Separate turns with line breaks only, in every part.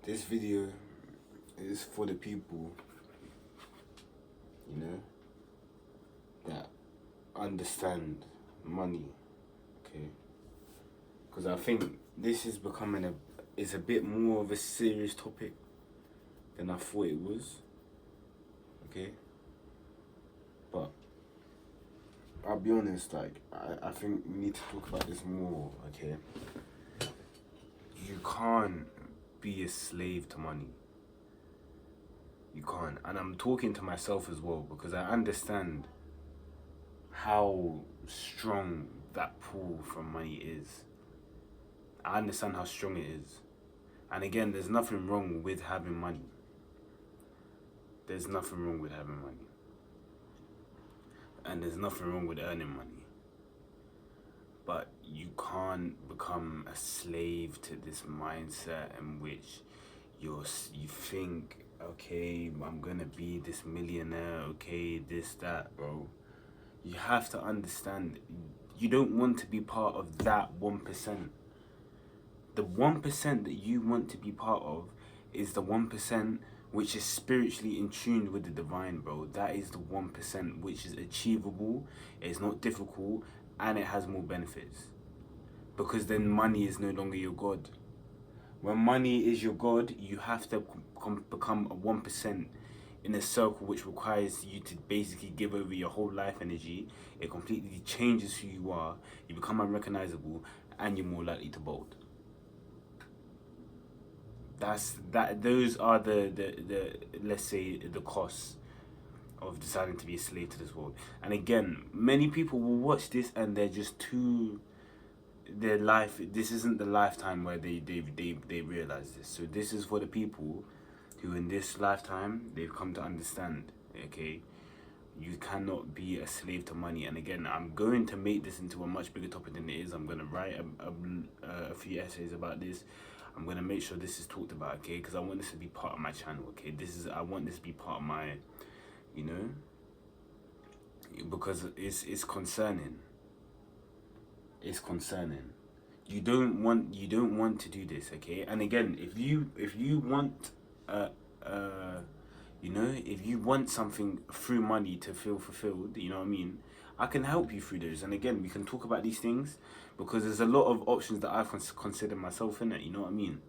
This video is for the people, you know, that understand money, okay? Because I think this is becoming is a bit more of a serious topic than I thought it was, okay? But I'll be honest, like, I think we need to talk about this more, okay? You can't be a slave to money. You can't. And I'm talking to myself as well, because I understand how strong that pull from money is. I understand how strong it is. And again, there's nothing wrong with having money. There's nothing wrong with having money. And there's nothing wrong with earning money. But you can't become a slave to this mindset in which you think, okay, I'm gonna be this millionaire, okay, this, that, bro. You have to understand, you don't want to be part of that 1%. The 1% that you want to be part of is the 1% which is spiritually in tune with the divine, bro. That is the 1% which is achievable, it's not difficult, and it has more benefits. Because then money is no longer your God. When money is your God, you have to become a 1% in a circle which requires you to basically give over your whole life energy. It completely changes who you are, you become unrecognizable, and you're more likely to bolt. Those are the let's say the costs of deciding to be a slave to this world. And again, many people will watch this and they're just too, their life, this isn't the lifetime where they realize this. So this is for the people who in this lifetime they've come to understand, okay, you cannot be a slave to money. And again, I'm going to make this into a much bigger topic than it is. I'm going to write a few essays about this. I'm going to make sure this is talked about, okay, because I want this to be part of my channel, okay. I want this to be part of my, you know, because it's concerning. It's concerning. You don't want to do this, okay. And again, if you want you know, if you want something through money to feel fulfilled, you know what I mean, I can help you through those. And again, we can talk about these things, because there's a lot of options that I've considered myself in it, you know what I mean,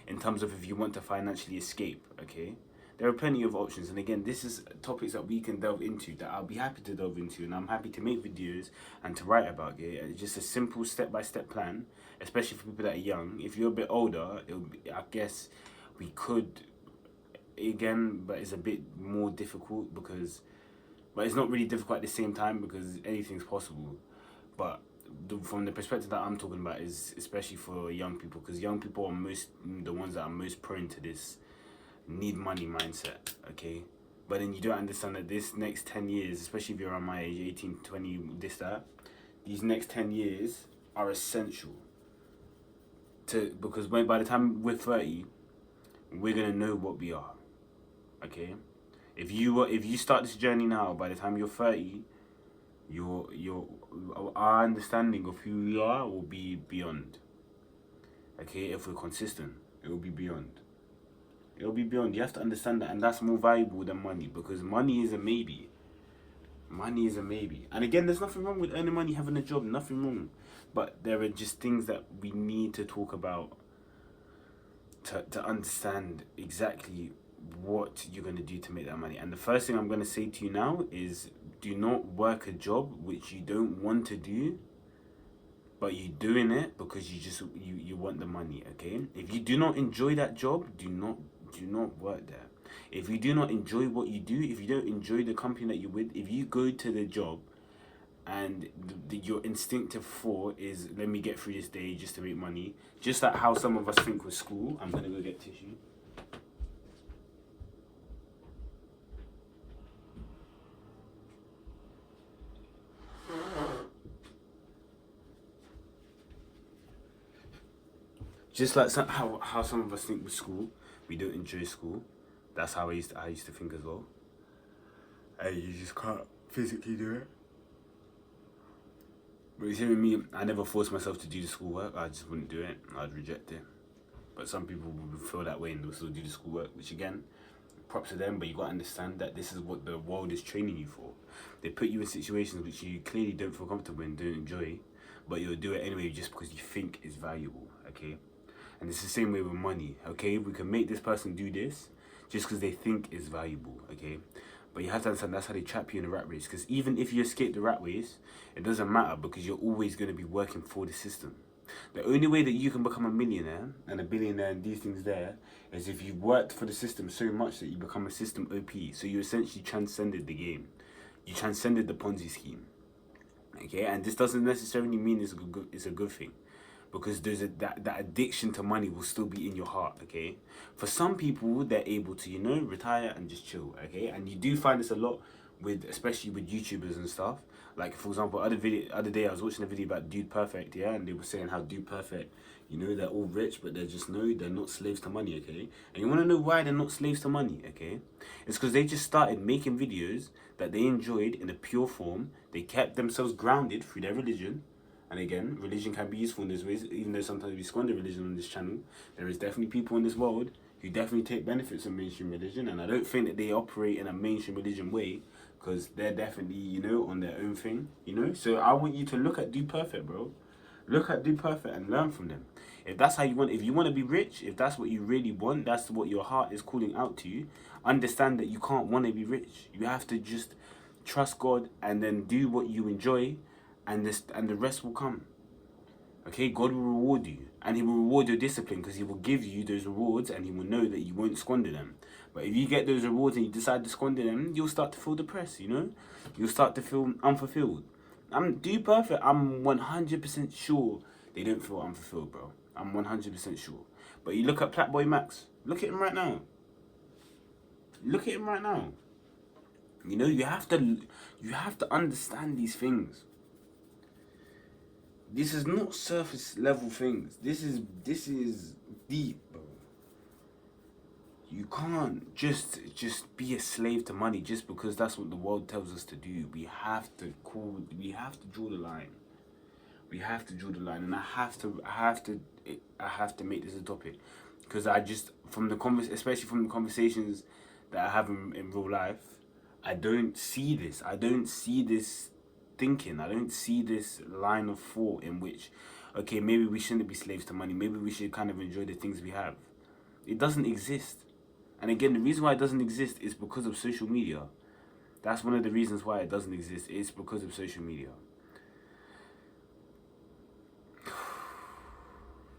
in terms of if you want to financially escape, okay. There are plenty of options, and again, this is topics that we can delve into, that I'll be happy to delve into, and I'm happy to make videos and to write about it. It's just a simple step-by-step plan, especially for people that are young. If you're a bit older, I guess we could, again, but it's a bit more difficult, because, but it's not really difficult at the same time, because anything's possible. But from the perspective that I'm talking about is especially for young people, because young people are the ones that are most prone to this need money mindset, okay. But then you don't understand that this next 10 years, especially if you're around my age, 18, 20, this, that, these next 10 years are essential to, because by the time we're 30, we're gonna know what we are, okay. If you start this journey now, by the time you're 30, our understanding of who we are will be beyond, okay. If we're consistent, it will be beyond. It'll be beyond. You have to understand that, and that's more valuable than money, because money is a maybe. Money is a maybe. And again, there's nothing wrong with earning money, having a job, nothing wrong. But there are just things that we need to talk about to understand exactly what you're going to do to make that money. And the first thing I'm going to say to you now is, do not work a job which you don't want to do, but you're doing it because you want the money, okay? If you do not enjoy that job, do not work there. If you do not enjoy what you do, if you don't enjoy the company that you're with, if you go to the job and your instinctive thought is, let me get through this day just to make money, just like how some of us think with school. I'm gonna go get tissue. Just like how some of us think with school, we don't enjoy school. That's how I used to think as well. And you just can't physically do it. But you see with me, I never forced myself to do the schoolwork. I just wouldn't do it. I'd reject it. But some people will feel that way and they'll still do the schoolwork, which again, props to them, but you got to understand that this is what the world is training you for. They put you in situations which you clearly don't feel comfortable in, don't enjoy, but you'll do it anyway just because you think it's valuable, okay? And it's the same way with money, okay? We can make this person do this just because they think it's valuable, okay? But you have to understand that's how they trap you in the rat race. Because even if you escape the rat race, it doesn't matter because you're always going to be working for the system. The only way that you can become a millionaire and a billionaire and these things there is if you worked for the system so much that you become a system OP. So you essentially transcended the game. You transcended the Ponzi scheme. Okay, and this doesn't necessarily mean it's a good thing. Because that addiction to money will still be in your heart, okay? For some people, they're able to, retire and just chill, okay? And you do find this a lot especially with YouTubers and stuff. Like, for example, other day I was watching a video about Dude Perfect, yeah? And they were saying how Dude Perfect, they're all rich, but they're not slaves to money, okay? And you want to know why they're not slaves to money, okay? It's because they just started making videos that they enjoyed in a pure form. They kept themselves grounded through their religion. And again, religion can be useful in those ways, even though sometimes we squander religion on this channel. There is definitely people in this world who definitely take benefits from mainstream religion, and I don't think that they operate in a mainstream religion way, because they're definitely, on their own thing, So I want you to look at Do Perfect, bro. Look at Do Perfect and learn from them. If that's how you want, if you want to be rich, if that's what you really want, that's what your heart is calling out to you, understand that you can't want to be rich. You have to just trust God and then do what you enjoy, and the rest will come. Okay, God will reward you, and He will reward your discipline because He will give you those rewards, and He will know that you won't squander them. But if you get those rewards and you decide to squander them, you'll start to feel depressed. You'll start to feel unfulfilled. Do Perfect. I'm 100% sure they don't feel unfulfilled, bro. I'm 100% sure. But you look at Platboy Max. Look at him right now. Look at him right now. You have to understand these things. This is not surface level things. This is deep, bro. You can't just be a slave to money just because that's what the world tells us to do. We have to draw the line. We have to draw the line, and I have to make this a topic, because especially from the conversations that I have in real life, I don't see this. Thinking. I don't see this line of thought in which, okay, maybe we shouldn't be slaves to money. Maybe we should kind of enjoy the things we have. It doesn't exist. And again, the reason why it doesn't exist is because of social media. That's one of the reasons why it doesn't exist. It's because of social media.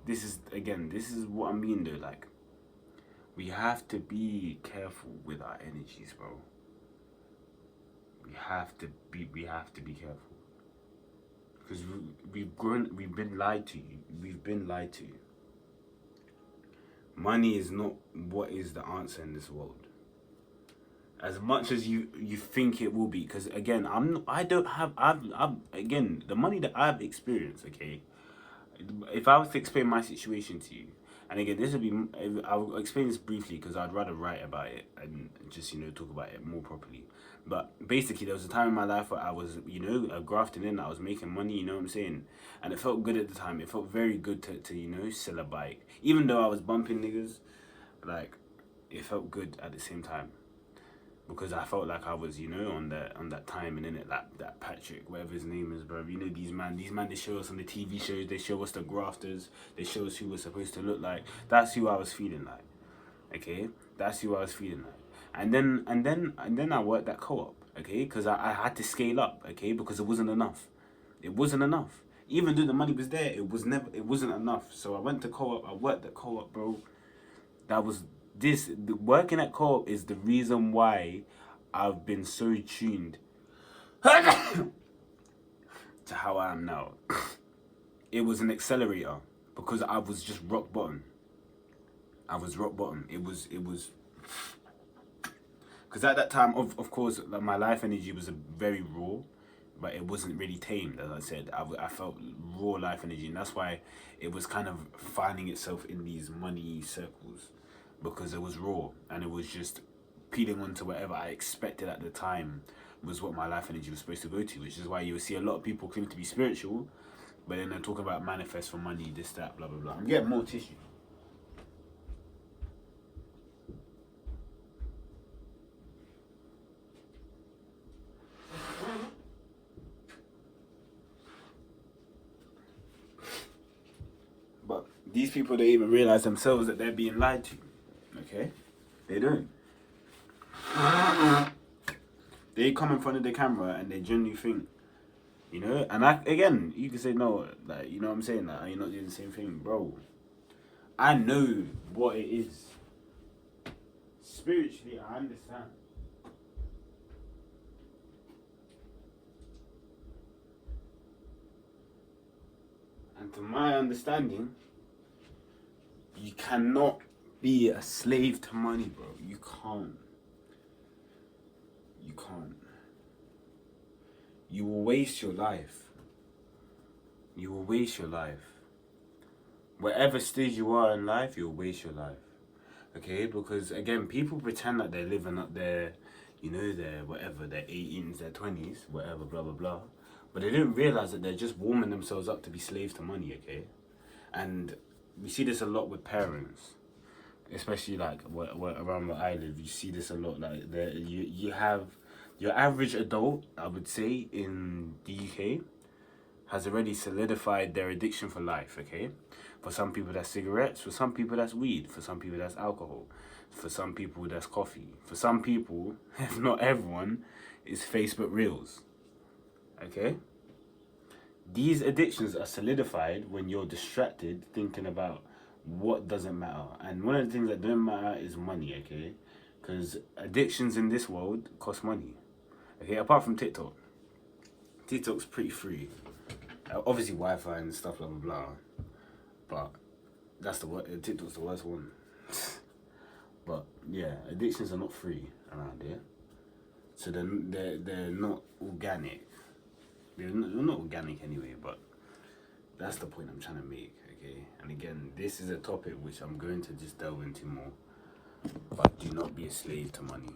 This is what I mean though. Like, we have to be careful with our energies, bro. We have to be careful, because we've been lied to. Money is not what is the answer in this world, as much as you think it will be. Because again, again, the money that I've experienced, okay, if I was to explain my situation to you, and again, I'll explain this briefly because I'd rather write about it and just talk about it more properly. But basically, there was a time in my life where I was grafting in. I was making money, you know what I'm saying, and it felt good at the time. It felt very good to sell a bike, even though I was bumping niggas. Like, it felt good at the same time, because I felt like I was, on that time, and in it, that Patrick, whatever his name is, bro. These man, they show us on the TV shows, they show us the grafters, they show us who we're supposed to look like. That's who I was feeling like. Okay, that's who I was feeling like. And then I worked at Co-op, okay, because I had to scale up, okay, because it wasn't enough. It wasn't enough. Even though the money was there, it wasn't enough. So I went to Co-op. I worked at Co-op, bro. Working at Co-op is the reason why I've been so tuned to how I am now. It was an accelerator, because I was just rock bottom. It was because at that time, of course, like, my life energy was very raw, but it wasn't really tamed. As I said, I felt raw life energy, and that's why it was kind of finding itself in these money circles, because it was raw and it was just peeling onto whatever I expected at the time was what my life energy was supposed to go to, which is why you will see a lot of people claim to be spiritual, but then they're talking about manifest for money, this, that, blah, blah, blah. I'm getting more tissue. These people don't even realize themselves that they're being lied to. Okay? They don't. They come in front of the camera and they genuinely think, you know, and again, you can say no, like, you know what I'm saying, like, you're not doing the same thing, bro. I know what it is. Spiritually, I understand. And to my understanding, you cannot be a slave to money, bro. You can't. You can't. You will waste your life. You will waste your life. Whatever stage you are in life, you'll waste your life. Okay? Because again, people pretend that they're living up their, you know, their whatever, their 18s, their 20s, whatever, blah, blah, blah. But they don't realize that they're just warming themselves up to be slaves to money, okay? And we see this a lot with parents. Especially like around where I live, you see this a lot. Like you have your average adult, I would say, in the UK, has already solidified their addiction for life. Okay, for some people that's cigarettes, for some people that's weed, for some people that's alcohol, for some people that's coffee, for some people, if not everyone, is Facebook Reels. Okay. These addictions are solidified when you're distracted thinking about what doesn't matter. And one of the things that don't matter is money, okay? Because addictions in this world cost money. Okay, apart from TikTok. TikTok's pretty free. Obviously Wi-Fi and stuff, blah, blah, blah. But that's TikTok's the worst one. But yeah, addictions are not free around here. So they're not organic. They're not organic anyway, but that's the point I'm trying to make, okay? And again, this is a topic which I'm going to just delve into more. But do not be a slave to money.